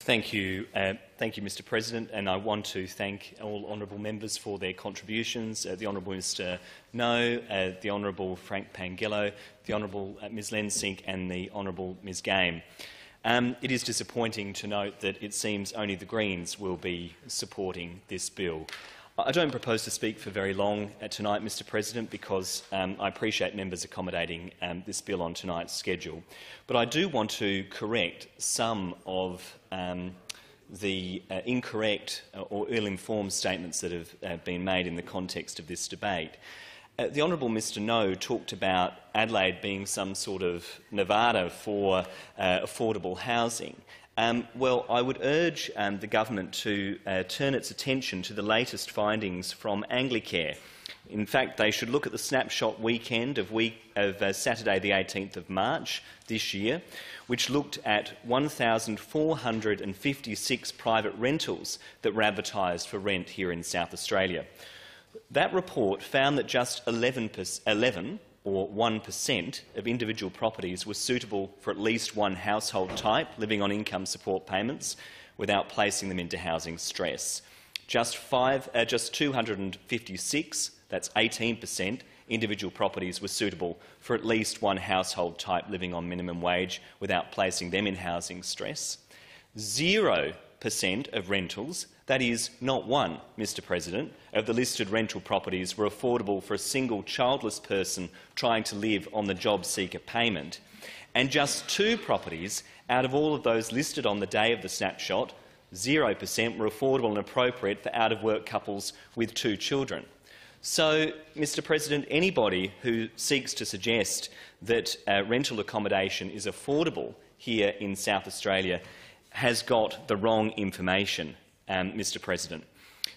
Mr President, and I want to thank all honourable members for their contributions, the Honourable Mr No, the Honourable Frank Pangelo, the Honourable Ms Lensink and the Honourable Ms Game. It is disappointing to note that it seems only the Greens will be supporting this bill. I don't propose to speak for very long tonight, Mr President, because I appreciate members accommodating this bill on tonight's schedule. But I do want to correct some of the incorrect or ill-informed statements that have been made in the context of this debate. The Honourable Mr No talked about Adelaide being some sort of Nevada for affordable housing. Well, I would urge the government to turn its attention to the latest findings from Anglicare. In fact, they should look at the snapshot weekend of Saturday the 18th of March this year, which looked at 1,456 private rentals that were advertised for rent here in South Australia. That report found that just 11 or 1% of individual properties were suitable for at least one household type living on income support payments without placing them into housing stress. Just 256, that's 18%, individual properties were suitable for at least one household type living on minimum wage without placing them in housing stress. 0% of rentals, that is not one, Mr President, of the listed rental properties were affordable for a single childless person trying to live on the job seeker payment, and just 2 properties out of all of those listed on the day of the snapshot, 0%, were affordable and appropriate for out-of-work couples with 2 children. So, Mr President, anybody who seeks to suggest that rental accommodation is affordable here in South Australia has got the wrong information, Mr President.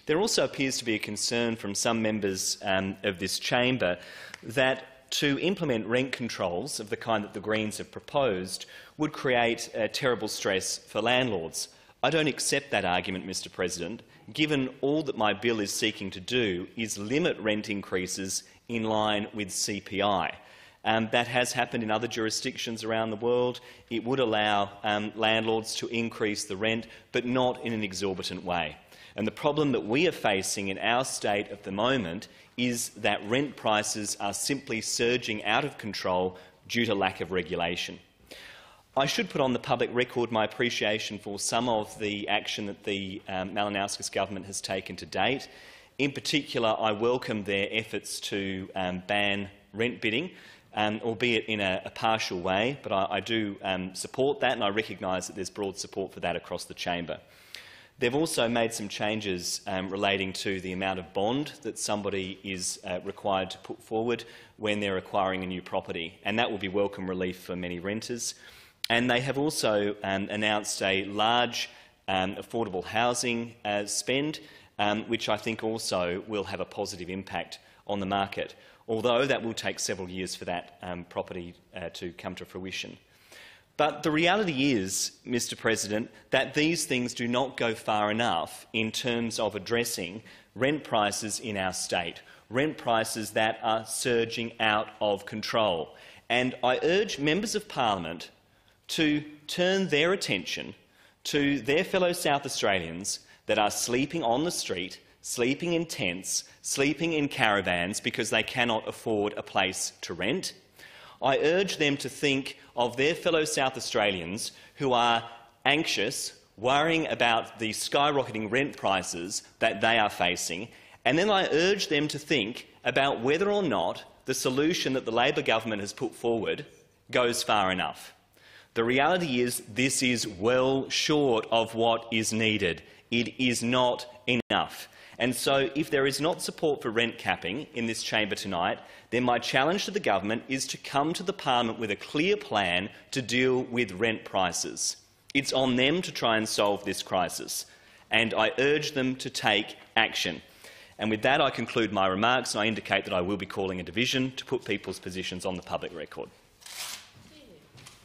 There also appears to be a concern from some members of this chamber that to implement rent controls of the kind that the Greens have proposed would create terrible stress for landlords. I don't accept that argument, Mr President, given all that my bill is seeking to do is limit rent increases in line with CPI. That has happened in other jurisdictions around the world. It would allow landlords to increase the rent, but not in an exorbitant way. And the problem that we are facing in our state at the moment is that rent prices are simply surging out of control due to lack of regulation. I should put on the public record my appreciation for some of the action that the Malinauskas government has taken to date. In particular, I welcome their efforts to ban rent bidding, albeit in a partial way, but I do support that, and I recognise that there's broad support for that across the chamber. They've also made some changes relating to the amount of bond that somebody is required to put forward when they're acquiring a new property, and that will be welcome relief for many renters. And they have also announced a large affordable housing spend, which I think also will have a positive impact on the market, although that will take several years for that property to come to fruition. But the reality is, Mr President, that these things do not go far enough in terms of addressing rent prices in our state, rent prices that are surging out of control. And I urge members of parliament to turn their attention to their fellow South Australians that are sleeping on the street, sleeping in tents, sleeping in caravans because they cannot afford a place to rent. I urge them to think of their fellow South Australians who are anxious, worrying about the skyrocketing rent prices that they are facing, and then I urge them to think about whether or not the solution that the Labor government has put forward goes far enough. The reality is this is well short of what is needed. It is not enough. And so if there is not support for rent capping in this chamber tonight, then my challenge to the government is to come to the parliament with a clear plan to deal with rent prices. It's on them to try and solve this crisis, and I urge them to take action. And with that, I conclude my remarks, and I indicate that I will be calling a division to put people's positions on the public record.